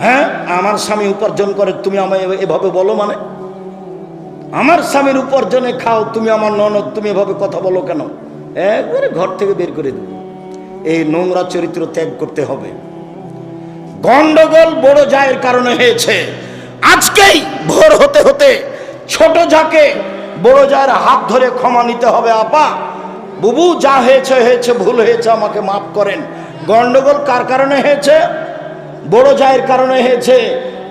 হ্যাঁ, আমার স্বামী উপার্জন করে, তুমি আমায় এভাবে বলো? মানে আমার স্বামীর উপার্জনে খাও, তুমি আমার ননদ, তুমি এভাবে কথা বলো কেন? একবারে ঘর থেকে বের করে দেব। এই নোংরা চরিত্র ত্যাগ করতে হবে। গন্ডগোল বড় জায়ের কারণে হয়েছে। আজকেই ভোর হতে হতে ছোট যাকে বড় জায়ের হাত ধরে ক্ষমা নিতে হবে। আপা, বুবু, যা হয়েছে হয়েছে, ভুল হয়েছে, আমাকে মাফ করেন। গন্ডগোল কার কারণে হয়েছে? বড় জায়ের কারণে হয়েছে।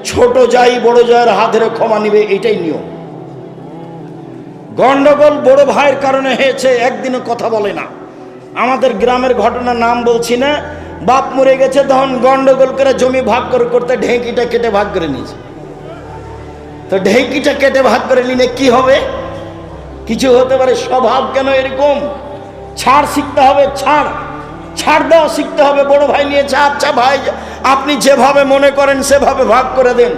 ছোট জাই বড় জায়ের হাত ধরে ক্ষমা নিবে, এটাই নিয়ম। গন্ডগোল বড় ভাইয়ের কারণে হয়েছে, একদিনও কথা বলে না। আমাদের গ্রামের ঘটনার নাম বলছি না। বাপ মরে গেছে, তখন গন্ডগোল করে জমি ভাগ করে করতে ঢেঁকিটা কেটে ভাগ করে নিয়েছে। তো ঢেঁকিটা কেটে ভাগ করে নিলে কি হবে? কিছু হতে পারে। স্বভাব কেন এরকম? ছাড় শিখতে হবে, ছাড় দেওয়া শিখতে হবে। বড় ভাই নিয়েছে, আচ্ছা ভাই, আপনি যেভাবে মনে করেন সেভাবে ভাগ করে দেন।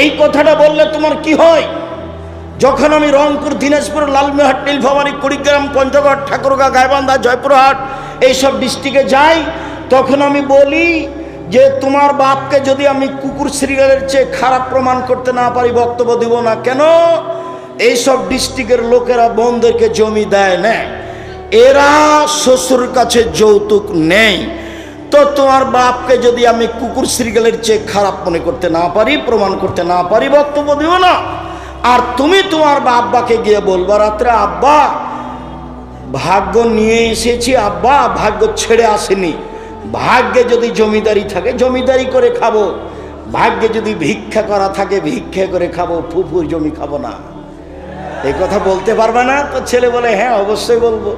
এই কথাটা বললে তোমার কি হয়? যখন আমি রংপুর, দিনাজপুর, লালমিহাট, নীলফামারী, কুড়িগ্রাম, পঞ্চগড়, ঠাকুরগাঁ, গাইবান্ধা, জয়পুরহাট এইসব ডিস্ট্রিক্টে যাই, তখন আমি বলি যে তোমার বাপকে যদি আমি কুকুর শ্রীগালের চেয়ে খারাপ প্রমাণ করতে না পারি, বক্তব্য দিব না। কেন? এইসব ডিস্ট্রিক্টের লোকেরা বোনদেরকে জমি দেয় না, এরা শ্বশুর কাছে যৌতুক নেই। তো তোমার বাপকে যদি আমি কুকুর শ্রীগালের চেয়ে খারাপ মনে করতে না পারি, প্রমাণ করতে না পারি, বক্তব্য দিব না। আর তুমি তোমার আব্বাকে গিয়ে বলবা রাত্রে, আব্বা ভাগ্য নিয়ে এসেছি, আব্বা ভাগ্য ছেড়ে আসেনি। ভাগ্যে যদি জমিদারি থাকে জমিদারি করে খাবো, ভাগ্যে যদি ভিক্ষা করা থাকে ভিক্ষা করে খাবো, ফুফুর জমি খাবো না। এই কথা বলতে পারবে না? তো ছেলে বলে, হ্যাঁ অবশ্যই বলবো,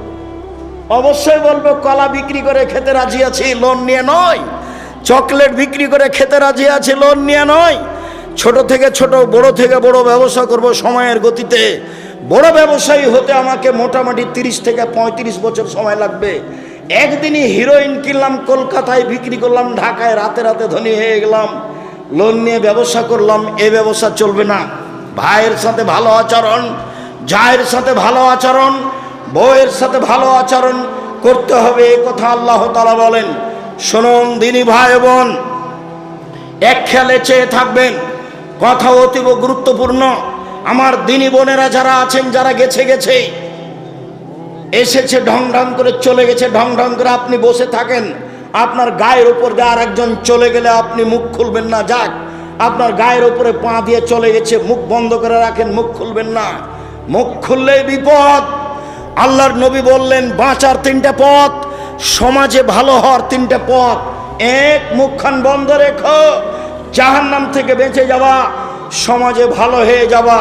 অবশ্যই বলবো। কলা বিক্রি করে খেতে রাজি আছি, লোন নিয়ে নয়। চকলেট বিক্রি করে খেতে রাজি আছি, লোন নিয়ে নয়। ছোট থেকে ছোট, বড় থেকে বড় ব্যবসা করব সময়ের গতিতে। বড় ব্যবসায়ী হতে আমাকে মোটামুটি 30 থেকে 35 বছর সময় লাগবে। একদিনই হিরোইন কিনলাম, কলকাতায় বিক্রি করলাম, ঢাকায় রাতে রাতে ধনী হয়ে গেলাম, লোন নিয়ে ব্যবসা করলাম। এ ব্যবসা চলবে না। ভাইয়ের সাথে ভালো আচরণ, জায়ের সাথে ভালো আচরণ, বউয়ের সাথে ভালো আচরণ করতে হবে, এ কথা আল্লাহ তাআলা বলেন। শুনুন দিনী ভাই বোন, এক খেয়ালে চেয়ে থাকবেন, কথা অতীব গুরুত্বপূর্ণ। আমার দিনী বোনেরা যারা আছেন, যারা গেছে এসেছে, ঢং ঢং করে চলে গেছে, ঢং ঢং করে আপনি বসে থাকেন, আপনার গায়ের উপর দিয়ে আর একজন চলে গেলে আপনি মুখ খুলবেন না। যাক, আপনার গায়ের উপরে পা দিয়ে চলে গেছে, মুখ বন্ধ করে রাখেন, মুখ খুলবেন না। মুখ খুললেই বিপদ। আল্লাহর নবী বললেন, বাঁচার 3টে পথ, সমাজে ভালো হওয়ার 3টে পথ। এক, মুখখান বন্ধ রেখো, জাহান্নাম থেকে বেঁচে যাওয়া, সমাজে ভালো হয়ে যাওয়া।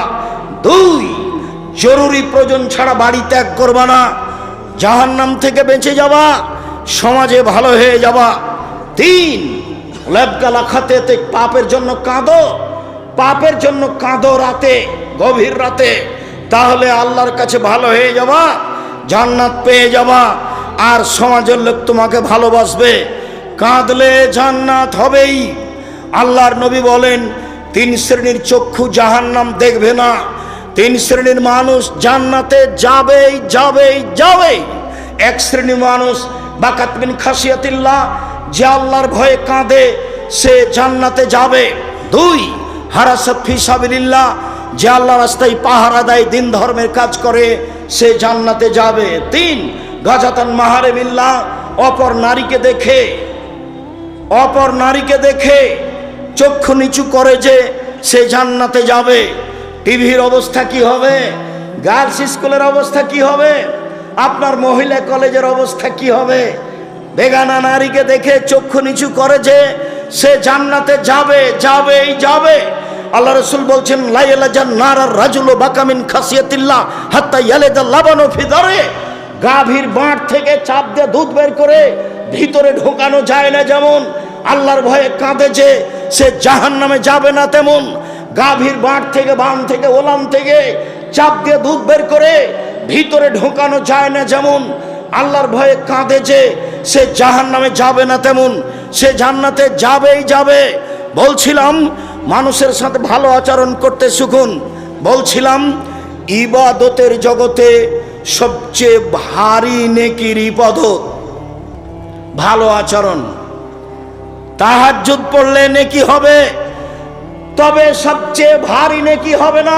2, জরুরি প্রয়োজন ছাড়া বাড়ি ত্যাগ করবা না, জাহান্নাম থেকে বেঁচে যাওয়া, সমাজে ভালো হয়ে যাওয়া। 3, লেবগালা খাতে পাপের জন্য কাঁদো, পাপের জন্য কাঁদো রাতে, গভীর রাতে, তাহলে আল্লাহর কাছে ভালো হয়ে যাওয়া, জান্নাত পেয়ে যাওয়া, আর সমাজের লোক তোমাকে ভালোবাসবে। কাঁদলে জান্নাত হবেই। আল্লাহর নবী বলেন, 3 শ্রেণীর চক্ষু জাহান্নাম দেখবে না, 3 শ্রেণীর মানুষ জান্নাতে যাবেই যাবেই যাবেই। 1 শ্রেণীর মানুষ বাকাত মিন খাসিয়াতিল্লাহ, যে আল্লাহর ভয়ে কাঁদে, সে জান্নাতে যাবে। 2, হারাসাত ফি সাবিলিল্লাহ, যে আল্লাহর রাস্তায় পাহারা দেয়, দিন ধর্মের কাজ করে, সে জান্নাতে যাবে। 3, গাজাতান মাহারিমিল্লাহ, অপর নারীকে দেখে চক্ষু নিচু করে, যে সে জান্নাতে যাবে। টিভির অবস্থা কি হবে? গার্লস স্কুলের অবস্থা কি হবে? আপনার মহিলা কলেজের অবস্থা কি হবে? বেগানা নারীকে দেখে চক্ষু নিচু করে, যে সে জান্নাতে যাবে যাবেই যাবে। আল্লাহ রাসূল বলছেন, লা ইয়ালাজান নারার রাজুলু বাকামিন খাসিয়াতিল্লাহ হাত্তা ইয়ালাজা লাবানু ফি দারে। গাভীর বাঁট থেকে চাপ দিয়ে দুধ বের করে ভিতরে ঢোকানো যায় না, যেমন আল্লাহর ভয়ে কাঁদে যে সে জাহান্নামে যাবে না, তেমন গাভীর বাঁট থেকে, বান থেকে, ওলান থেকে চাপ দিয়ে দুধ বের করে ভিতরে ঢোকানো যায় না, যেমন আল্লাহর ভয়ে কাঁদে যে সে জাহান্নামে যাবে না, তেমন সে জান্নাতে যাবেই যাবে। বলছিলাম মানুষের সাথে ভালো আচরণ করতে শিখুন। বলছিলাম ইবাদতের জগতে সবচেয়ে ভারী নেকির ইবাদত ভালো আচরণ। তাহাজ্জুদ পড়লে নেকি হবে, তবে সবচেয়ে ভারী নেকি হবে না।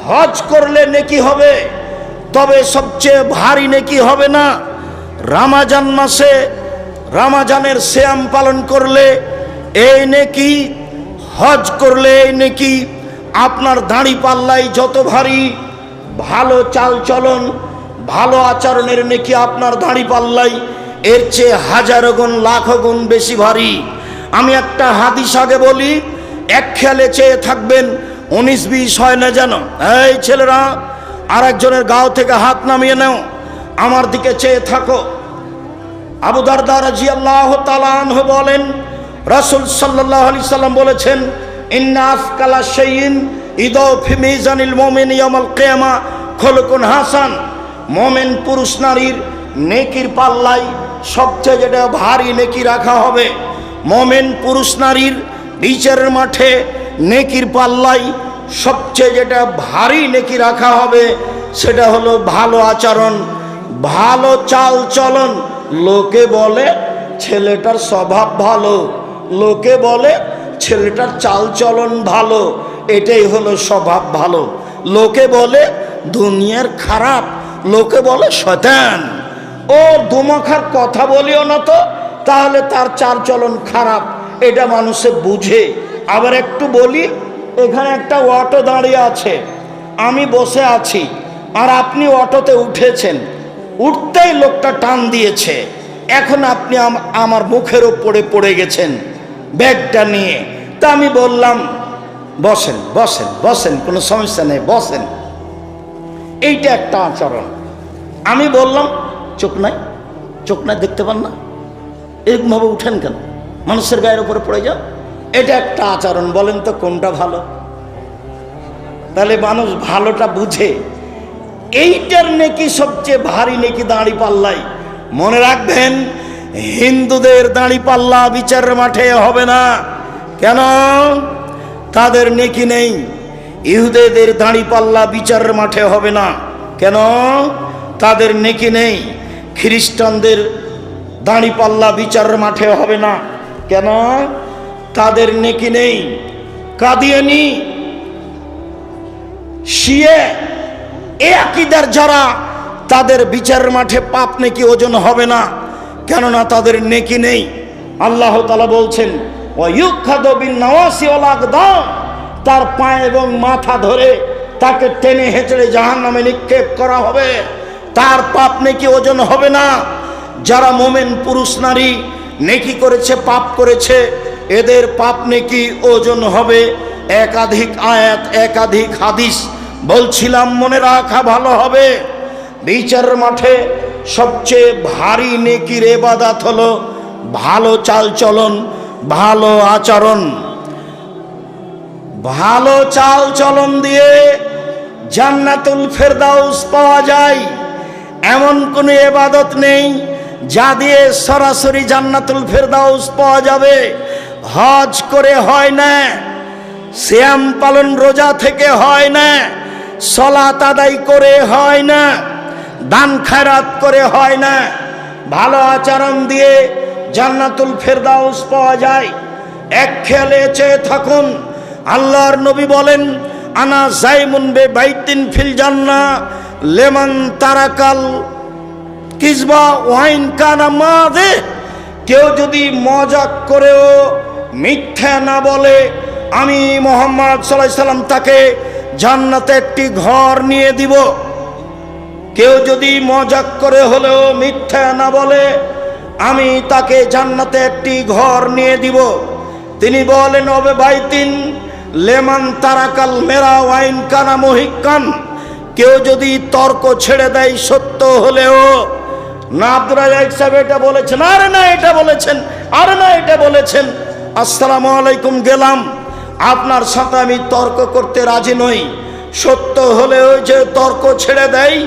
হজ করলে নেকি হবে, তবে সবচেয়ে ভারী নেকি হবে না। রমজান মাসে রমজানের সিয়াম পালন করলে এই নেকি, হজ করলে এই নেকি। আপনার দাড়ি পাল্লাই যত ভারী, ভালো চাল চলন, ভালো আচরণের নেকি আপনার দাড়ি পাল্লাই এর চেয়ে হাজারো গুণ লাখো গুণ বেশি ভারী। আমি একটা হাদিস আগে বলি, এক খেয়ালে চেয়ে থাকবেন, 19-20 হয় না যেন। এই ছেলেরা, আর একজনের গাও থেকে হাত নামিয়ে নাও, আমার দিকে চেয়ে থাকো। আবু দারদা রাদিয়াল্লাহু তাআলা আনহু বলেন, রাসূল সাল্লাল্লাহু আলাইহি সাল্লাম বলেছেন, ইন্না আফকালা শাইইন ইদাউ ফি মিজানিল মুমিন ইয়াউমাল কিয়ামা খুলুকুন হাসান। মুমিন পুরুষ নারীর নেকির পাল্লায় সবচেয়ে যেটা ভারী নেকি রাখা হবে, মুমিন পুরুষ নারীর বিচারের মাঠে নেকির পাল্লায় সবচেয়ে যেটা ভারী নেকি রাখা হবে সেটা হলো ভালো আচরণ, ভালো চাল চলন। লোকে বলে ছেলেটার স্বভাব ভালো, লোকে বলে ছেলেটার চাল চলন ভালো, এটাই হলো স্বভাব ভালো। লোকে বলে দুনিয়ার খারাপ, লোকে বলে শয়তান। ও দুমুখার কথা বলিও না তো, তাহলে তার চাল চলন খারাপ, এটা মানুষে বুঝে। আবার একটু বলি, এখানে একটা অটো দাঁড়িয়ে আছে, আমি বসে আছি, আর আপনি অটোতে উঠেছেন, উঠতেই লোকটা টান দিয়েছে, এখন আপনি আমার মুখের উপরে পড়ে গেছেন ব্যাগটা নিয়ে। তা আমি বললাম বসেন বসেন বসেন, কোনো সমস্যা নেই, বসেন। এইটা একটা আচরণ। আমি বললাম চোখ নাই, চোখ নাই, দেখতে পান না, এরকমভাবে উঠেন কেন, মানুষের গায়ের উপরে পড়ে যাও, এটা একটা আচরণ। বলেন তো কোনটা ভালো? তাহলে মানুষ ভালোটা বুঝে। এইটার নেকি সবচেয়ে ভারী নেকি দাঁড়ি পাল্লাই। মনে রাখবেন, হিন্দুদের দাঁড়ি পাল্লা বিচারের মাঠে হবে না। কেন? তাদের নেকি নেই। ইহুদিদের দাঁড়ি পাল্লা বিচারের মাঠে হবে না। কেন? তাদের নেকি নেই। খ্রিস্টানদের দাঁড়ি পাল্লা বিচারের মাঠে হবে না। কেন? তাদের নেকি নেই। কাদিয়ানি, শিয়ে, এ আকীদার যারা, তাদের বিচারের মাঠে পাপ নেকি ওজন হবে না, কেননা তাদের নেকি নেই। আল্লাহ তাআলা বলছেন, ওয়ায়ুখাযু বিন-নাওয়াসি ওয়াল আকদাম, তার পা এবং মাথা ধরে তাকে টেনে হেঁচড়ে জাহান্নামে নিক্ষেপ করা হবে, তার পাপ নেকি ওজন হবে না। যারা মুমিন পুরুষ নারী নেকি করেছে, পাপ করেছে, এদের পাপ নেকি ওজন হবে। একাধিক আয়াত, একাধিক হাদিস বলছিলাম, মনে রাখা ভালো হবে। বিচারের মাঠে সবচেয়ে ভারী নেকির ইবাদত হলো ভালো চাল চলন, ভালো আচরণ। ভালো চাল চলন দিয়ে জান্নাতুল ফেরদাউস পাওয়া যায়। এমন কোনো ইবাদত নেই যা দিয়ে সরাসরি জান্নাতুল ফেরদাউস পাওয়া যাবে। হজ করে হয় না, সিয়াম পালন রোজা থেকে হয় না, সালাত আদায় করে হয় না, দান খায়রাত করে হয় না। ভালো আচরণ দিয়ে জান্নাতুল ফেরদাউস পাওয়া যায়। এক খেয়ালে চেয়ে থাকুন, আল্লাহর নবী বলেন, আনা জাইমুন বে বাইতিন ফিল জান্নাহ লেমান তারাকাল কিসবা ওয়াইন কানা মাযে। কেউ যদি মজাক করেও মিথ্যা না বলে, আমি মুহাম্মদ সাল্লাল্লাহু আলাইহি সাল্লাম তাকে জান্নাতে একটি ঘর নিয়ে দিব। কেউ যদি মজাক করে হলেও মিথ্যা না বলে, আমি তাকে জান্নাতে একটি ঘর নিয়ে দিব। তিনি বলেন, ওবে বাইতিন লেমান তারাকাল মেরা ওয়াইন কানা মুহিক্কান। কেউ যদি তর্ক ছেড়ে দেয় সত্য হলেও, না আব্দুর রাজ্জাক সাহেব এটা বলেছেন, আরে না এটা বলেছেন, আরে না এটা বলেছেন, আসসালামু আলাইকুম গেলাম, আপনার সাথে আমি তর্ক করতে রাজি নই। সত্য হলেও যে তর্ক ছেড়ে দেয়,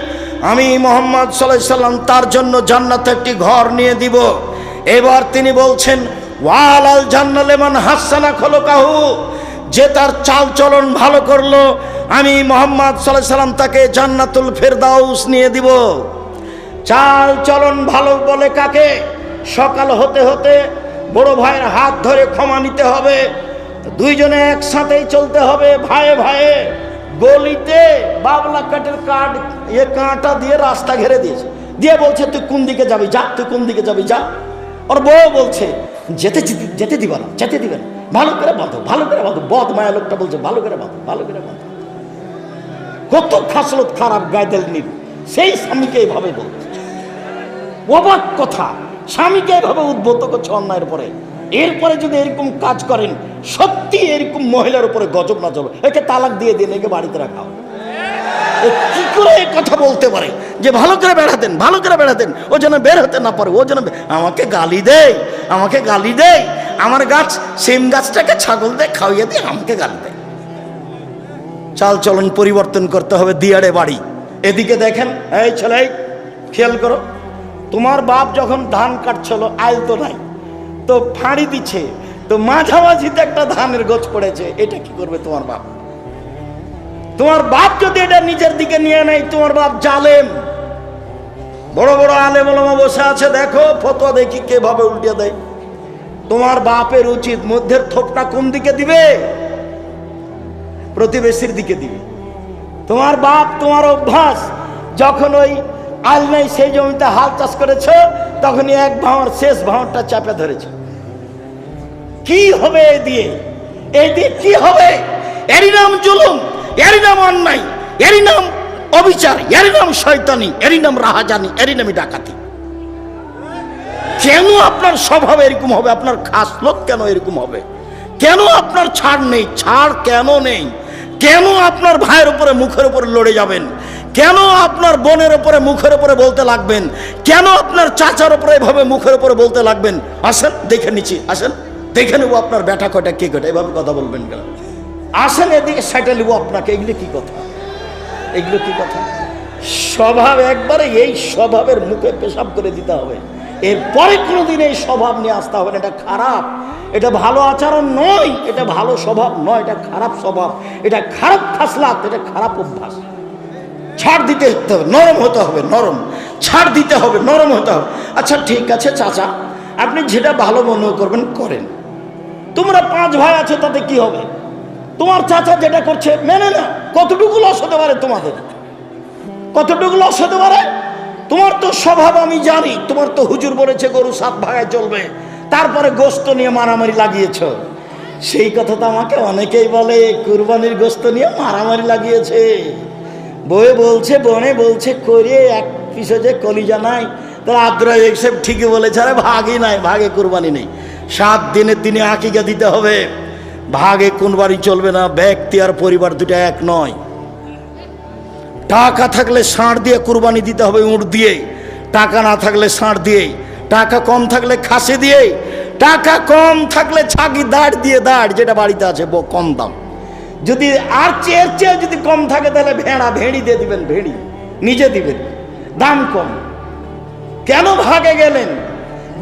আমি মুহাম্মদ সাল্লাল্লাহু আলাইহি সাল্লাম তার জন্য জান্নাতে একটি ঘর নিয়ে দিব। এবার তিনি বলছেন, ওয়ালাল জান্নাত লিমান হাসানা খুলুকাহু। যে তার চাল চলন ভালো করলো, আমি মুহাম্মদ সাল্লাল্লাহু আলাইহি সাল্লাম তাকে জান্নাতুল ফেরদাউস নিয়ে দিব। চাল চলন ভালো বলে কাকে? সকাল হতে হতে বড় ভাইয়ের হাত ধরে ক্ষমা নিতে হবে, দুইজনে একসাথেই চলতে হবে ভাইয়ে ভাইয়ে। গলিতে বাবলা কাঠের কাঁটা দিয়ে রাস্তা ঘেরে দিয়েছে, দিয়ে বলছে তুই কোন দিকে যাবি যা, তুই কোন দিকে যাবি যা। ওর বউ বলছে যেতে দিবা না, যেতে দিবে না, ভালো করে বাঁধো, ভালো করে বাঁধো। বদ মায়া লোকটা বলছে ভালো করে বাঁধো, ভালো করে বাঁধো। কত খাসলত খারাপ গায়েদের নির, সেই স্বামীকে এইভাবে বলছে। অবাক কথা, স্বামীকে এভাবে উদ্বুদ্ধ করছে অন্যায়ের পরে। এরপরে যদি এরকম কাজ করেন, সত্যি এরকম মহিলার উপরে গজব না চলো, একে তালাক দিয়ে দিন, একে বাড়িতে রাখাও। কি করে এই কথা বলতে পারে যে ভালো করে বেড়াতেন, ভালো করে বেড়াতেন, ও যেন বের হতে না পারে, ও যেন আমাকে গালি দেয়, আমাকে গালি দেয়, আমার গাছ সেম গাছটাকে ছাগল দেয় খাওয়িয়ে দিয়ে আমাকে গালি দেয়। চাল চলন পরিবর্তন করতে হবে। দিয়াড়ে বাড়ি, এদিকে দেখেন, এই ছেলে খেয়াল করো, তোমার বাপ যখন ধান কাটছিল আইল তো নাই, তো ফাঁড়ি দিচ্ছে, তো মাঝামাঝিতে একটা ধানের গোছ পড়েছে, এটা কি করবে তোমার বাপ? তোমার বাপ যদি এটা নিজের দিকে নিয়ে নেয়, তোমার বাপ জালেম। বড় বড় আলেম ওলামা বসে আছে, দেখো ফতোয়া দেখি কিভাবে উল্টে দেয়। তোমার বাপের উচিত মধ্যের থোপটা কোন দিকে দিবে? প্রতিবেশীর দিকে দিবে। তোমার বাপ, তোমার অভ্যাস, যখন ওই আল নাই সেই জমিতে হাল চাষ করেছ, তখনই এক ভাঁড় শেষ ভাঁড়টা চাপে ধরেছ। কি হবে এই দিয়ে? এই দিয়ে কি হবে? এরই নাম জুলুম, এরই নাম অন্যায়, এরই নাম অবিচার, এরই নাম শয়তানি, এরই নাম রাহাজানি, এরই নামই ডাকাতি। কেন আপনার স্বভাব এরকম হবে? আপনার খাসলত কেন এরকম হবে? কেন আপনার ছাড় নেই? ছাড় কেন নেই? কেন আপনার ভাইয়ের উপরে মুখের উপরে লড়ে যাবেন? কেন আপনার বোনের উপরে মুখের উপরে বলতে লাগবেন? কেন আপনার চাচার উপরে এভাবে মুখের উপরে বলতে লাগবেন? আসেন দেখে নিচ্ছি, আসেন দেখে নেবো আপনার ব্যাটা কয়টা কে কয়টা, এভাবে কথা বলবেন কেন? আসেন এদিকে সাইটে নেবো আপনাকে। এগুলো কি কথা? এগুলো কি কথা? স্বভাব একবারে এই স্বভাবের মুখে পেশাব করে দিতে হবে। এরপরে কোনোদিন এই স্বভাব নিয়ে আসতে হবে না। এটা খারাপ, এটা ভালো আচরণ নয়, এটা ভালো স্বভাব নয়, এটা খারাপ স্বভাব, এটা খারাপ খাসলাত, এটা খারাপ অভ্যাস। ছাড় দিতে হবে, নরম হতে হবে, নরম ছাড় দিতে হবে, নরম হতে হবে। আচ্ছা ঠিক আছে চাচা, আপনি যেটা ভালো মনে করবেন করেন। তোমরা 5 ভাই আছো, তাতে কি হবে? তোমার চাচা যেটা করছে মেনে না। কতটুকু লস হতে পারে তোমাদের? কতটুকু লস হতে পারে? তোমার তো স্বভাব আমি জানি, তোমার তো হুজুর বলেছে গরু 7 ভাগায় চলবে, তারপরে গোস্ত নিয়ে মারামারি লাগিয়েছ। সেই কথা তো আমাকে অনেকেই বলে, কুরবানির গোস্ত নিয়ে মারামারি লাগিয়েছে। বয়ে বলছে, বনে বলছে করে এক পিছে যে কলিজা নাই, তার আদ্রাই সব ঠিকই বলেছে, আরে ভাগই নাই, ভাগে কুরবানি নেই। 7 দিনে 3 আকিকা দিতে হবে, ভাগে কুরবানি চলবে না। ব্যক্তি আর পরিবার দুটো এক নয়। টাকা থাকলে ষাঁড় দিয়ে কুরবানি দিতে হবে, উঁট দিয়ে। টাকা না থাকলে ষাঁড় দিয়ে, টাকা কম থাকলে খাসি দিয়ে, টাকা কম থাকলে ছাগি দাঁড় দিয়ে, দাঁড় যেটা বাড়িতে আছে কম দাম। যদি আর চেয়ে যদি কম থাকে তাহলে ভেড়ি দিয়ে দিবেন, ভেড়ি নিজে দিবেন, দাম কম। কেন ভাগে গেলেন?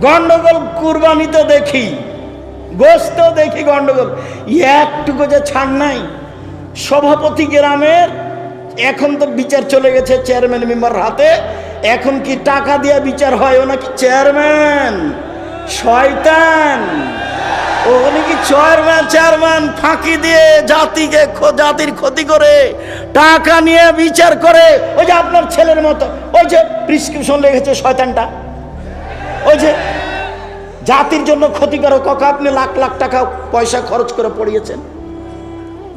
গন্ডগোল কুরবানি তো দেখি, গোস্ত দেখি, গন্ডগোল একটুকু যে ছাড় নাই। সভাপতি গ্রামের এখন তো বিচার চলে গেছে চেয়ারম্যান মেম্বার হাতে। এখন কি টাকা দিয়ে বিচার হয়? ও নাকি চেয়ারম্যান, শয়তান। ওখানে কি চেয়ারম্যান ফাঁকি দিয়ে জাতির ক্ষতি করে টাকা নিয়ে বিচার করে। ওই যে আপনার ছেলের মতো, ওই যে প্রিসক্রিপশন লেগেছে শয়তানটা, ওই যে জাতির জন্য ক্ষতিকারক। আপনি লাখ লাখ টাকা পয়সা খরচ করে পড়িয়েছেন,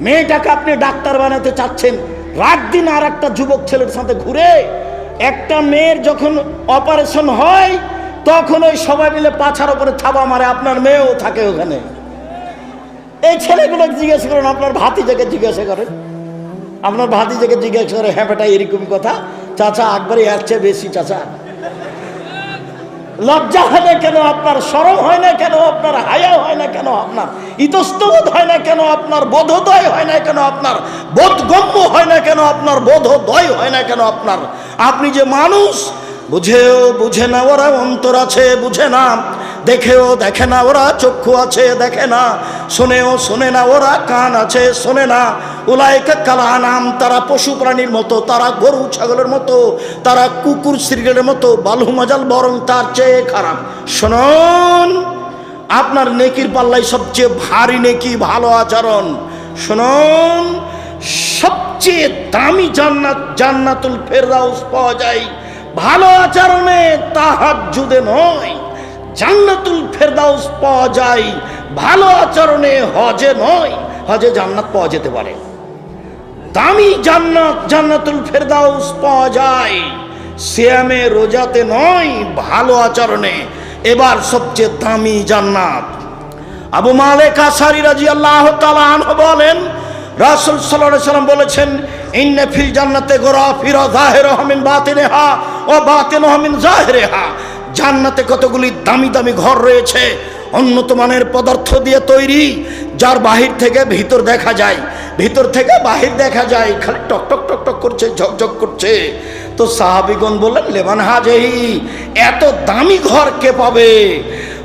মেয়েটাকে আপনি ডাক্তার বানাতে চাচ্ছেন, রাত দিন আর একটা যুবক ছেলের সাথে ঘুরে। একটা মেয়ের যখন অপারেশন হয় তখন ওই সবাই মিলে পাছার উপরে থাবা মারে, আপনার মেয়েও থাকে ওখানে। এই ছেলেগুলো জিজ্ঞেস করেন, আপনার ভাতিজাকে জিজ্ঞাসা করেন, আপনার ভাতিজাকে জিজ্ঞাসা করে, হ্যাঁ বেটা এরকম কথা, চাচা একবারে এর চেয়ে বেশি। চাচা লজ্জা হয় না কেন আপনার? শরম হয় না কেন আপনার? হায়া হয় না কেন আপনার? ইতস্তবোধ হয় না কেন আপনার? বোধোদয় হয় না কেন আপনার? বোধগম্য হয় না কেন আপনার? বোধোদয় হয় না কেন আপনার? আপনি যে মানুষ, বুঝেও বুঝে না ওরা, অন্তর আছে বুঝে না, দেখেও দেখে না ওরা, চক্ষু আছে দেখে না, শোনেও শোনে না ওরা, কান আছে শোনে না। উলাইকা কাল আনাম, তারা পশু প্রাণীর মতো, তারা গরু ছাগলের মতো, তারা কুকুর শ্রীগেলের মতো, বালু মাজাল বরং তার চেয়ে খারাপ। শুনুন, আপনার নেকির পাল্লায় সবচেয়ে ভারী নেকি ভালো আচরণ। শুনুন, সবচেয়ে দামি জান্নাত জান্নাতুল ফেরদাউস পাওয়া যায় ভালো আচরণে, তাহাজ্জুদে নয়। জান্নাতুল ফেরদাউস পাওয়া যায় ভালো আচরণে, হজে নয়। হজে জান্নাত পাওয়া যেতে পারে, দামি জান্নাত জান্নাতুল ফেরদাউস পাওয়া যায় সিয়ামে রোজাতে নয়, ভালো আচরণে। এবার সবচেয়ে দামি জান্নাত। আবু মালিক আশআরী রাদিয়াল্লাহু তাআলা আনহু বলেন, রাসূল সাল্লাল্লাহু আলাইহি সাল্লাম বলেছেন, ইন্না ফিল জান্নাতে গরাফিরা যাহিরুহা মিন বাতিনিহা ওয়া বাতিনুহা মিন যাহিরিহা। জান্নাতে কতগুলি দামি দামি ঘর রয়েছে, উন্নত মানের পদার্থ দিয়ে তৈরি, যার বাহির থেকে ভিতর দেখা যায়, ভিতর থেকে বাহির দেখা যায়, খালি টক টক টক টক করছে, ঝকঝক করছে। তো সাহাবীগণ বললেন, লেমান হাজেহি, এত দামি ঘর কে পাবে?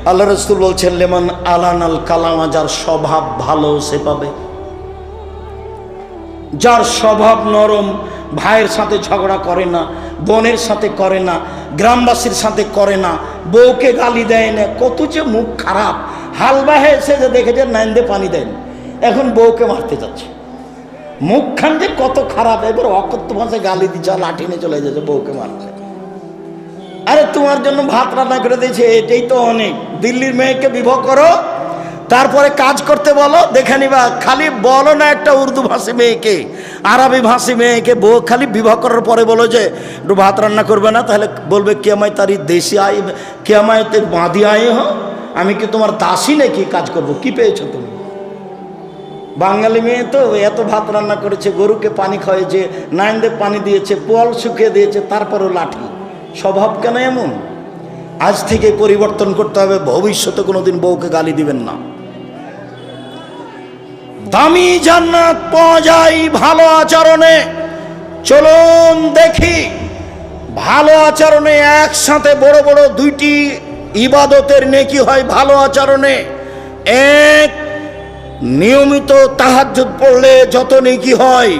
আল্লাহ রাসূল বলছেন, লেমান আলানাল কালামা, যার স্বভাব ভালো সে পাবে। যার স্বভাব নরম, ভাইয়ের সাথে ঝগড়া করে না, বোনের সাথে করে না, গ্রামবাসীর সাথে করে না, বউকে গালি দেয় না, কত যে মুখ খারাপ। হালবাহে এসে যে দেখেছে নাইন্দে পানি দেন, এখন বউকে মারতে যাচ্ছে, মুখখান যে কত খারাপ। এবার অকথ্য ভাষায় গালি দিচ্ছে, লাঠি নিয়ে চলে যাচ্ছে বউকে মারতে। আরে তোমার জন্য ভাত রান্না করে দিয়েছে, এটাই তো অনেক। দিল্লির মেয়েকে বিবাহ করো, তারপরে কাজ করতে বলো, দেখে নিবা। খালি বলো না একটা উর্দু ভাষী মেয়েকে, আরবি ভাষী মেয়েকে বউ খালি বিবাহ করার পরে বলো যে একটু ভাত রান্না করবে না, তাহলে বলবে কে আমায় তারি দেশি আয়, কে আমায় তোর বাঁধি আয় হ, আমি কি তোমার দাসী নাকি কাজ করব? কি পেয়েছো তুমি? বাঙালি মেয়ে তো এত ভাত রান্না করেছে, গরুকে পানি খাওয়াইছে, নাইনদের পানি দিয়েছে, পোয়াল শুকিয়ে দিয়েছে, তারপরও লাঠি। স্বভাব কেন এমন? আজ থেকে পরিবর্তন করতে হবে, ভবিষ্যতে কোনোদিন বউকে গালি দিবেন না। দামি জান্নাত পাওয়া যায় ভালো আচরণে। চলুন দেখি, ভালো আচরণে একসাথে বড় বড় দুইটি ইবাদতের নেকি হয় ভালো আচরণে। এক, নিয়মিত তাহাজ্জুদ পড়লে যত নেকি হয়।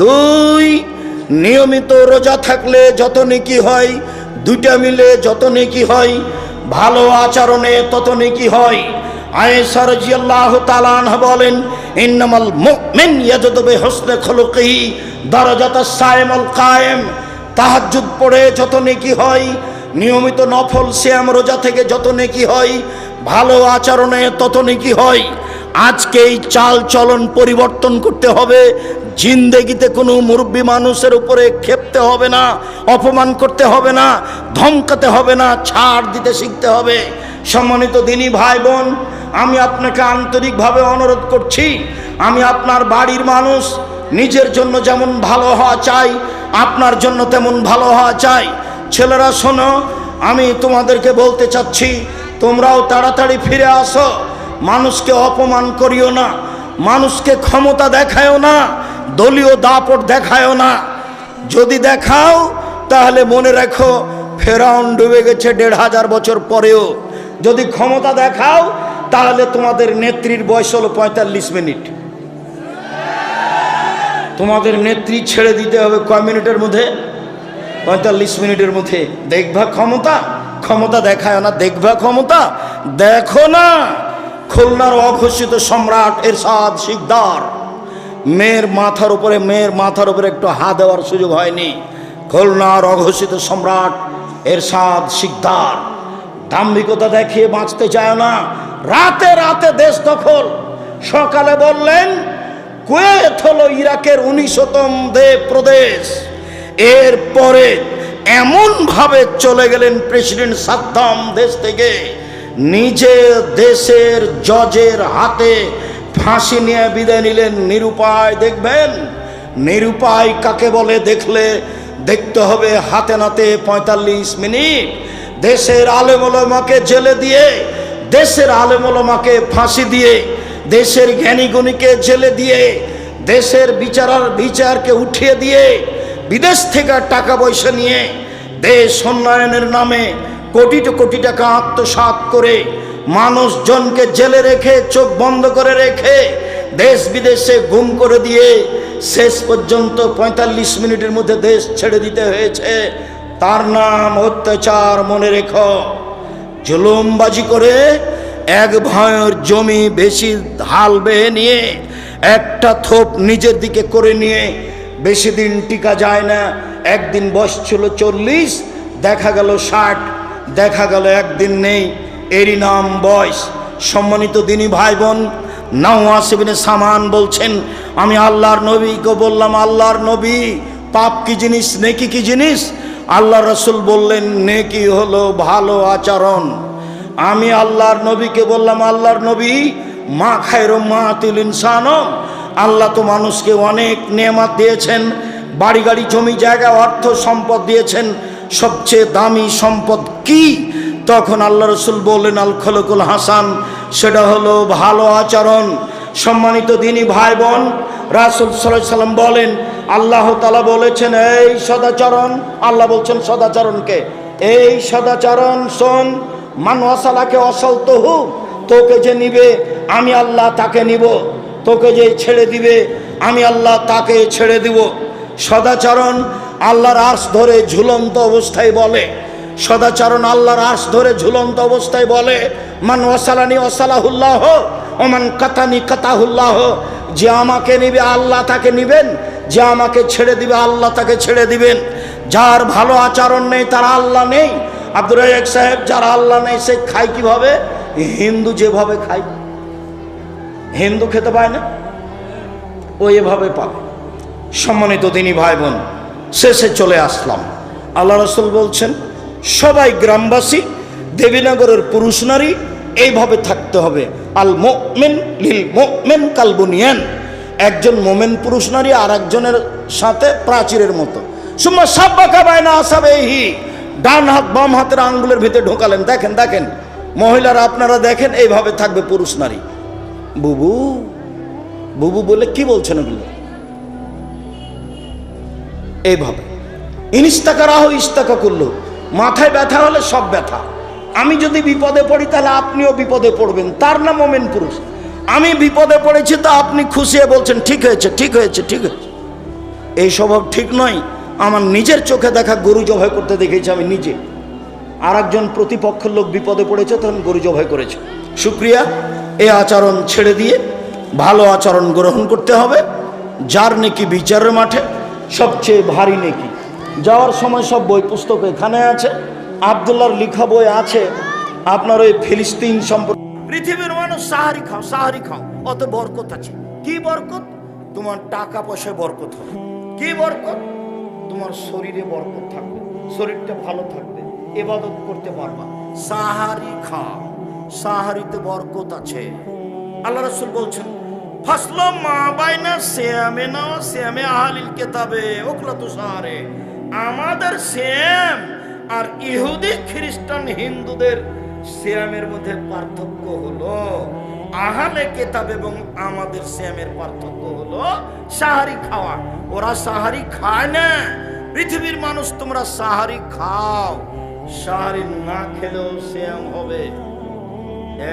দুই, নিয়মিত রোজা থাকলে যত নেকি হয়। দুইটা মিলে যত নেকি হয়, ভালো আচরণে তত নেকি হয়। আয়েশা রাদিয়াল্লাহু তাআলা আনহা বলেন, ইন্নামাল মুমিন ইয়াজদু বিহুসনি খুলুকিহি দারাজাতাস সাইমুল কায়েম। তাহাজ্জুদ পড়ে যত নেকি হয়, নিয়মিত নফল সিয়াম রোজা থেকে যত নেকি হয়, ভালো আচরণে তত নেকি হয়। আজকে এই চাল চলন পরিবর্তন করতে হবে। জিন্দেগিতে কোনো মুরব্বী মানুষের উপরে ক্ষেপতে হবে না, অপমান করতে হবে না, ধমকাতে হবে না, ছাড় দিতে শিখতে হবে। সম্মানিত দিনী ভাই বোন, আমি আপনাকে আন্তরিকভাবে অনুরোধ করছি, আমি আপনার বাড়ির মানুষ, নিজের জন্য যেমন ভালো হওয়া চাই, আপনার জন্য তেমন ভালো হওয়া চাই। ছেলেরা শোনো, আমি তোমাদেরকে বলতে চাচ্ছি, তোমরাও তাড়াতাড়ি ফিরে আসো। মানুষকে অপমান করিও না, মানুষকে ক্ষমতা দেখায়ও না, দলীয় দাপট দেখায়ও না। যদি দেখাও তাহলে মনে রাখো ফেরাউন ডুবে গেছে 1500 বছর পরেও। যদি ক্ষমতা দেখাও তাহলে তোমাদের নেত্রীর বয়স হলো 45 মিনিট। তোমাদের নেত্রী ছেড়ে দিতে হবে কয় মিনিটের মধ্যে? 45 মিনিটের মধ্যে। দেখবা ক্ষমতা, ক্ষমতা দেখায় না, দেখবা ক্ষমতা, দেখো না। খুলনার অঘোষিত সম্রাট এরশাদ শিকদার, মেয়ের মাথার উপরে একটু হাত দেওয়ার সুযোগ হয়নি। খুলনার অঘোষিত সম্রাট এরশাদ শিকদার দাম্ভিকতা দেখিয়ে বাঁচতে চায় না, রাতে রাতে দেশ দখল। সকালে বললেন কুয়েত হলো ইরাকের 19তম প্রদেশ। এরপরে এমন ভাবে চলে গেলেন প্রেসিডেন্ট সাদ্দাম দেশ থেকে, নিজে দেশের জজের হাতে ফাঁসি নিয়ে বিদায় নিলেন। নিরুপায়। দেখবেন নিরুপায় কাকে বলে দেখতে হবে হাতে নাতে 45 মিনিট। দেশের আলেম ওলামাকে জেলে দিয়ে, দেশের আলেম ওলামাকে ফাঁসি দিয়ে, দেশের জ্ঞানী গুণীকে জেলে দিয়ে, দেশের বিচারকে উঠিয়ে দিয়ে, বিদেশ থেকে টাকা পয়সা নিয়ে দেশ উন্নয়নের নামে কোটি কোটি টাকা আত্মসাৎ করে, মানুষজনকে জেলে রেখে, চোখ বন্ধ করে রেখে, দেশ বিদেশে গুম করে দিয়ে শেষ পর্যন্ত 45 মিনিটের মধ্যে দেশ ছেড়ে দিতে হয়েছে। তার নাম অত্যাচার। মনে রেখো, জুলুমবাজি করে এক ভয়ের জমি বেশি হাল বেয়ে নিয়ে একটা থোপ নিজের দিকে করে নিয়ে বেশি দিন টিকা যায় না। একদিন বয়স ছিল 40, দেখা গেল 60, দেখা গেল একদিন নেই, এরই নাম বয়স। সম্মানিত দিনী ভাই বোন, নাওয়াস ইবনে সামান বলছেন, আমি আল্লাহর নবীকে বললাম, আল্লাহর নবী, পাপ কি জিনিস, নেকি কি জিনিস? আল্লাহ রসুল বললেন, নেকি হলো ভালো আচরণ। আমি আল্লাহর নবীকে বললাম, আল্লাহর নবী, মা খায়রু মাতিল ইনসান, আল্লাহ তো মানুষকে অনেক নেয়ামত দিয়েছেন, বাড়ি গাড়ি জমি জায়গা অর্থ সম্পদ দিয়েছেন, সবচেয়ে দামি সম্পদ কি? তখন আল্লাহ রসুল বললেন, আল খলকুল হাসান, সেটা হলো ভালো আচরণ। সম্মানিত দিনী ভাই বোন, রাসূল সাল্লাল্লাহু আলাইহি সাল্লাম বলেন, আল্লাহ তাআলা বলেছেন এই সদাচরণ, আল্লাহ বলছেন সদাচরণকে, এই সদাচরণ শোন, মান ওয়াসালাকে অসলতহু, তোকে যে নিবে আমি আল্লাহ তাকে নিব, তোকে যে ছেড়ে দিবে আমি আল্লাহ তাকে ছেড়ে দিব। সদাচরণ আল্লাহর আরশ ধরে ঝুলন্ত অবস্থায় বলে, সদাচরণ আল্লাহর আরশ ধরে ঝুলন্ত অবস্থায় বলে, মান ওয়াসালানি ওয়াসালাহুল্লাহ ও মান কাতানি কাতাহুল্লাহ, যে আমাকে নিবে আল্লাহ তাকে নিবেন, যে আমাকে ছেড়ে দিবে আল্লাহ তাকে ছেড়ে দিবেন। যার ভালো আচরণ নেই তার আল্লাহ নেই। আব্দুর রাজ্জাক সাহেব, যার আল্লাহ নেই সে খায় কিভাবে? হিন্দু যেভাবে খায়, হিন্দু খেতে পায় না, ও এভাবে পাবে। সম্মানিত দিনী ভাই বোন, শেষে চলে আসলাম। আল্লাহ রসুল বলছেন, সবাই গ্রামবাসী, দেবীনগরের পুরুষ নারী এইভাবে থাকতে হবে। আল মুমিন লিল মুমিন কাল বুনিয়ান, একজন মোমেন পুরুষ নারী আর একজনের সাথে প্রাচীরের মতো। সুম্মা সাব্বাকা বাইনা আসাবিহি, ডান হাত বাম হাতের আঙ্গুলের ভিতরে ঢোকালেন। দেখেন দেখেন মহিলারা, আপনারা দেখেন, এইভাবে থাকবে পুরুষ নারী। বুবু বুবু বলে কি বলছেন এগুলো? এইভাবে ইনিস্তাকা রাহ ইস্তাকা করলো, মাথায় ব্যথা হলে সব ব্যথা। আমি যদি বিপদে পড়ি তাহলে আপনিও বিপদে পড়বেন, তার নাম মোমেন পুরুষ। আমি বিপদে পড়েছি তো আপনি খুশি হয়ে বলছেন ঠিক হয়েছে ঠিক হয়েছে ঠিক হয়েছে। এই স্বভাব ঠিক নয়। আমার নিজের চোখে দেখা গরু জবাই করতে দেখেছি আমি নিজে। আর একজন প্রতিপক্ষের লোক বিপদে পড়েছে, তখন গরু জবাই করেছে। শুক্রিয়া, এই আচরণ ছেড়ে দিয়ে ভালো আচরণ গ্রহণ করতে হবে। যার নেকি বিচারের মাঠে সবচেয়ে ভারী নেকি। যাওয়ার সময় সব বই পুস্তক এখানে আছে, আব্দুল্লাহর লেখা বই আছে আপনার ওই ফিলিস্তিন সম্পর্কে। পৃথিবীর মানুষ সাহারি খাও সাহারি খাও, অত বরকত আছে। কি বরকত? তোমার টাকা পয়সায় বরকত হবে। কি বরকত? তোমার শরীরে বরকত থাকবে, শরীরটা ভালো থাকবে, ইবাদত করতে পারবা। সাহারি খাও, সাহারিতে বরকত আছে। আল্লাহ রাসূল বলছেন, ফাসলু মা বাইনা সিয়ামিনা ওয়া সিয়ামি আহলিল কিতাবে ওকলাতু সাহারে, আমাদের সিয়াম আর ইহুদি খ্রিস্টান হিন্দুদের সিয়ামের মধ্যে পার্থক্য হলো আহলে কিতাব এবং আমাদের সিয়ামের পার্থক্য হলো সাহারি খাওয়া। ওরা সাহারি খায় না। পৃথিবীর মানুষ তোমরা সাহারি খাও, সাহারি না খেলেও সিয়াম হবে,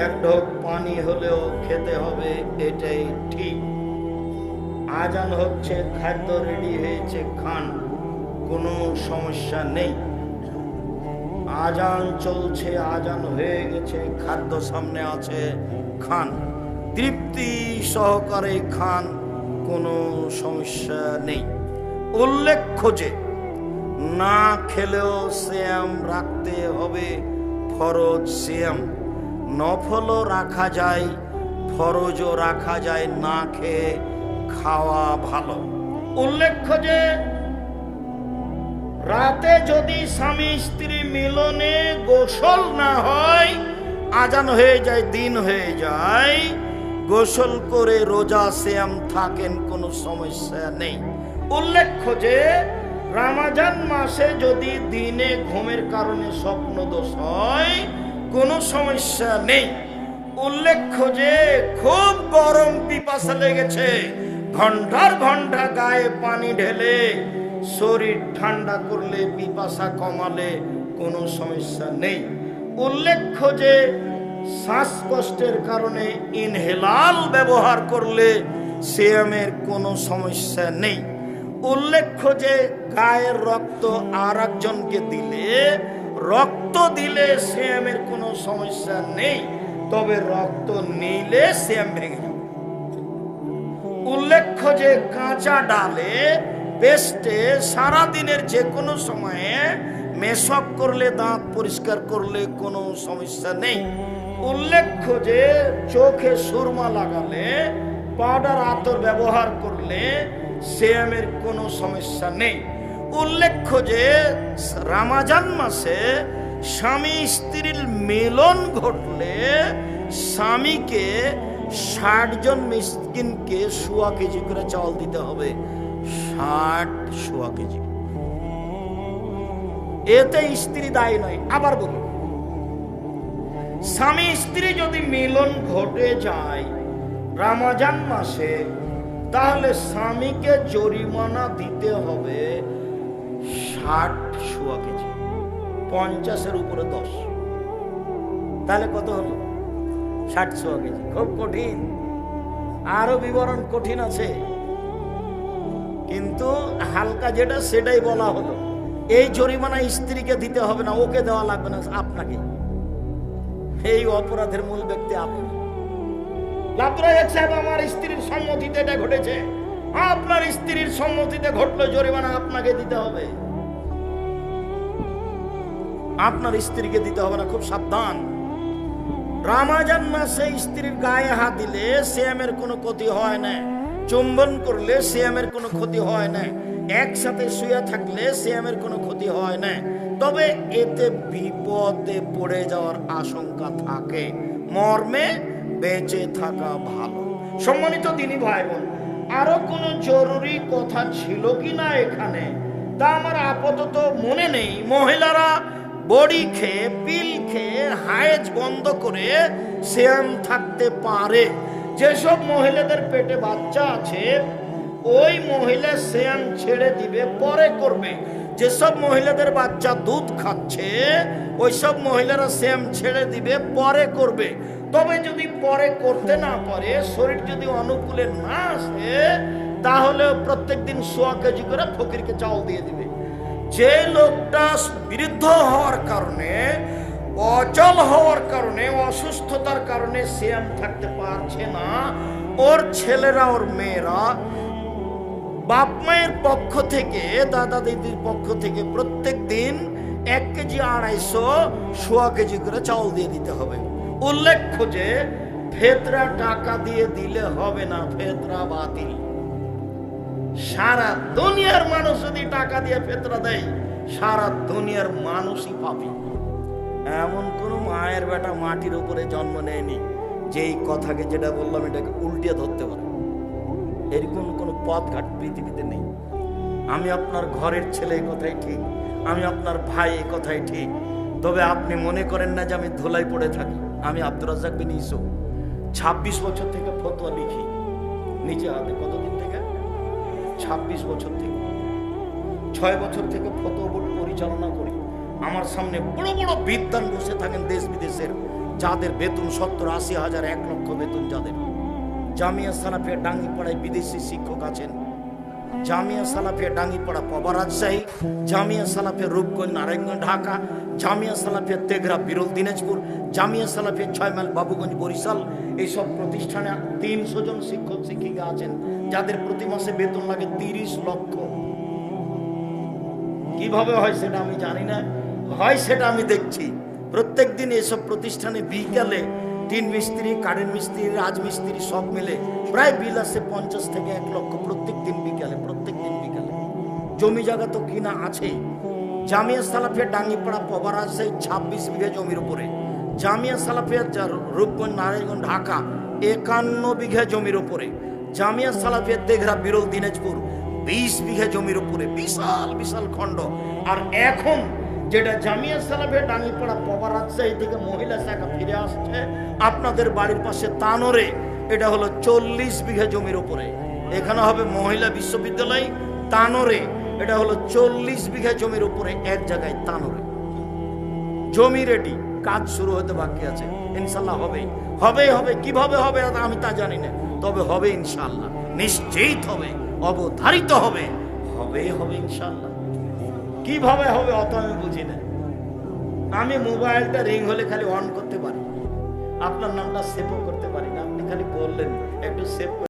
এক ঢোক পানি হলেও খেতে হবে, এটাই ঠিক। আজান হচ্ছে, খাদ্য রেডি হয়েছে, খান, কোনো সমস্যা নেই। আজান চলছে, আজান হয়ে গেছে, খাদ্য সামনে আছে, খান, তৃপ্তি সহকারে খান, কোনো সমস্যা নেই। উল্লেখ্য যে না খেলেও সিয়াম রাখতে হবে, ফরজ সিয়াম। নফলও রাখা যায়, ফরজও রাখা যায়, না খেয়ে খাওয়া ভালো। উল্লেখ্য যে রাতে যদি স্বামী স্ত্রী মিলনে গোসল না হয়, আজান হয়ে যায়, দিন হয়ে যায়, গোসল করে রোজা সিয়াম থাকেন, কোনো সমস্যা নেই। উল্লেখ্য যে রমজান মাসে যদি দিনে ঘুমের কারণে স্বপ্ন দোষ হয়, কোনো সমস্যা নেই। উল্লেখ্য যে খুব গরম পিপাসা লেগেছে, ঘন্টার ঘন্টা গায়ে পানি ঢেলে শরীর ঠান্ডা করলে, পিপাসা কমালে কোনো সমস্যা নেই। উল্লেখ্য যে শ্বাসকষ্টের কারণে ইনহেলাল ব্যবহার করলে সিয়ামের কোনো সমস্যা নেই। উল্লেখ্য যে গায়ের রক্ত আর একজনকে দিলে, রক্ত দিলে সিয়ামের কোনো সমস্যা নেই। তবে রক্ত নিলে সিয়াম ভেঙে যাবে। উল্লেখ্য যে কাঁচা ডালে পেস্টে সারাদিনের যে কোনো সময়ে মেশক করলে, দাঁত পরিষ্কার করলে কোনো সমস্যা নেই। উল্লেখ্য যে চোখে সুরমা লাগালে, পাউডার আতর ব্যবহার করলে সিয়ামের কোনো সমস্যা নেই। উল্লেখ্য যে রমজান মাসে স্বামী স্ত্রীর মিলন ঘটলে স্বামীকে 60 জন মিসকিনকে 1.25 কেজি করে চাল দিতে হবে। 1.25 কেজি। এতে স্ত্রী দায়ী নয়। আবার বলুন, স্বামী স্ত্রী যদি মিলন ঘটে যায় রমজান মাসে, তাহলে স্বামীকে জরিমানা দিতে হবে 60 কেজি, 50-এর উপরে 10। তাহলে কত হলো? 60 কেজি। খুব কঠিন, আরো বিবরণ কঠিন আছে, কিন্তু হালকা যেটা সেটাই বলা হলো। এই জরিমানা স্ত্রীকে দিতে হবে না, ওকে দেওয়া লাগবে না, আপনাকে। এই অপরাধের মূল ব্যক্তি আপনি। সাহেব, আমার স্ত্রীর সম্মতিতে এটা ঘটেছে। আপনার স্ত্রীর সম্মতিতে ঘটলে জরিমানা আপনাকে দিতে হবে, আপনার স্ত্রীকে দিতে হবে না। খুব সাবধান। রমজান মাসে স্ত্রীর গায়ে হাত দিলে সিয়ামের কোনো ক্ষতি হয় না, চুম্বন করলে সিয়ামের কোনো ক্ষতি হয় না, একসাথে শুয়ে থাকলে সিয়ামের কোনো ক্ষতি হয় না। তবে এতে বিপদে পড়ে যাওয়ার আশঙ্কা থাকে, মর্মে বেঁচে থাকা ভালো। সম্মানিত দিনী ভাই বোন, আরো কোনো জরুরি কথা ছিল কিনা এখানে তা আমার আপাতত মনে নেই। মহিলারা বড়ি খেয়ে, পিল খেয়ে হায়েজ বন্ধ করে সিয়াম থাকতে পারে। যেসব মহিলাদের পেটে বাচ্চা আছে ওই মহিলা সিয়াম ছেড়ে দিবে, পরে করবে। যেসব মহিলাদের বাচ্চা দুধ খাচ্ছে ওইসব মহিলারা সিয়াম ছেড়ে দিবে, পরে করবে। তবে যদি পরে করতে না পারে, শরীর যদি অনুকূলে না আসে, তাহলে প্রত্যেক দিন 1.25 কেজি করে ফকিরকে চাল দিয়ে দিবে। যে লোকটা বৃদ্ধ হওয়ার কারণে, অচল হওয়ার কারণে, অসুস্থতার কারণে সিয়াম থাকতে পারছে না, ওর ছেলেরা, ওর মেয়েরা বাপ মায়ের পক্ষ থেকে, দাদা দিদির পক্ষ থেকে প্রত্যেক দিন 1 কেজি 250 কেজি করে চাউল দিয়ে দিতে হবে। উল্লেখ্য যে ফেতরা টাকা দিয়ে দিলে হবে না, ফেতরা বাতিল। সারা দুনিয়ার মানুষ যদি টাকা দিয়ে ফেতরা দেয়, সারা দুনিয়ার মানুষই পাপী। এমন কোন মায়ের বেটা মাটির উপরে জন্ম নেয়নি যে এই কথাকে, যেটা বললাম, এটাকে উল্টিয়ে ধরতে পারে। এরকম কোন পথঘাট পৃথিবীতে নেই। আমি আপনার ঘরের ছেলে, কথাই ঠিক, আমি আপনার ভাই, কথাই ঠিক। তবে আপনি মনে করেন না যে আমি ধুলাই পড়ে থাকি। আমি আব্দুর রাজ্জাক বিন ইউসুফ 26 বছর থেকে ফতোয়া লিখি নিজে হাতে। কতদিন থেকে? 26 বছর থেকে। 6 বছর থেকে ফতোয়া বোর্ড পরিচালনা করি। আমার সামনে বড় বড় বিদ্বান বসে থাকেন দেশ বিদেশের, যাদের বেতন 70-80 হাজার, 1 লক্ষ বেতন যাদের। জামিয়া সালাফিয়া ডাঙ্গিপাড়ায় বিদেশি শিক্ষক আছেন, জামিয়া সালাফিয়া ডাঙ্গিপাড়া পবা রাজশাহী, জামিয়া সালাফিয়া রূপগঞ্জ নারায়ণগঞ্জ ঢাকা, জামিয়া সালাফিয়া তেঘরা বিরল দিনাজপুর, জামিয়া সালাফিয়া 6 মাইল বাবুগঞ্জ বরিশাল। এইসব প্রতিষ্ঠানে 300 জন শিক্ষক শিক্ষিকা আছেন, যাদের প্রতি মাসে বেতন লাগে 30 লক্ষ। কিভাবে হয় সেটা আমি জানি না, হয় সেটা আমি দেখছি। প্রত্যেক দিন এসব প্রতিষ্ঠানে বিকালে টিন মিস্ত্রি, কারেন্ট মিস্ত্রি, রাজমিস্ত্রি সব মিলে প্রায় বিল আছে 50 থেকে 1 লক্ষ প্রত্যেক দিন বিকালে। জমি জায়গা তো কিনা আছে। জামিয়া সালাফিয়া ডাঙ্গিপাড়া পবা রাজশাহী 26 বিঘা জমির উপরে, জামিয়া সালাফিয়া রূপগঞ্জ নারায়ণগঞ্জ ঢাকা 51 বিঘা জমির উপরে, জামিয়া সালাফিয়া তেঘরা বিরল দিনাজপুর 20 বিঘা জমির উপরে, বিশাল বিশাল খণ্ড। আর এখন যেটা জামিয়া সালাফিয়া ডাঙ্গিপাড়া পবা রাজশাহী থেকে মহিলা শাখা ফিরে আসছে আপনাদের বাড়ির পাশে তানোরে, এটা হলো 40 বিঘা জমির উপরে। এখানে হবে মহিলা বিশ্ববিদ্যালয়। তানোরে এটা হলো 40 বিঘা জমির উপরে, এক জায়গায় তানোরে। জমি রেডি, কাজ শুরু হতে বাকি আছে। ইনশাল্লাহ হবে, হবে হবে। কিভাবে হবে আমি তা জানি না, তবে হবে ইনশাল্লাহ, নিশ্চিত হবে, অবধারিত হবে, হবে হবে ইনশাল্লাহ। কিভাবে হবে অত আমি বুঝি না। আমি মোবাইলটা রিং হলে খালি অন করতে পারি, আপনার নামটা সেভও করতে পারি না, আপনি খালি বললেন একটু সেভ